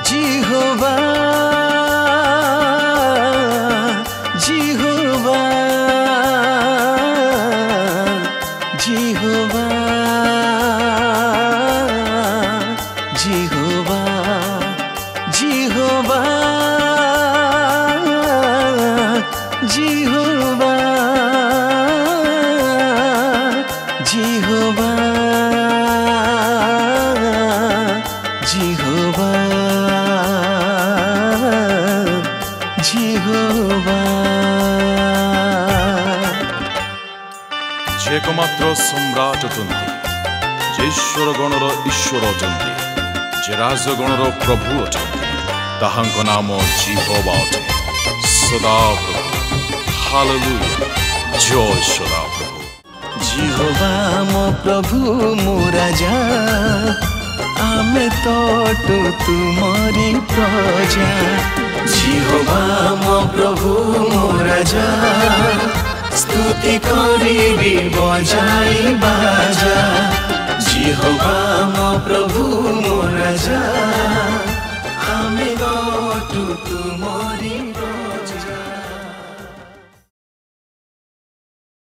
जिहोवा जिहोवा जिहोवा जिहोवा जिहोवा जिहोवा जिहोवा जिहोवा जिहोवा एकमात्र सम्राट अटंती जे ईश्वर गणर ईश्वर अटंती जे राजगणर प्रभु अटंती ताहांक नाम जिहोवा अटे सदाप्रभु हालेलुया जय सदाप्रभु जिहोवा मो प्रभु मो राजा आमे तोटू तुमरी प्रजा जिहोवा मो प्रभु मो राजा स्तुति करिबी बजाई बाजा जिहोवा मो प्रभु मो राजा आमे तोटू तुमरी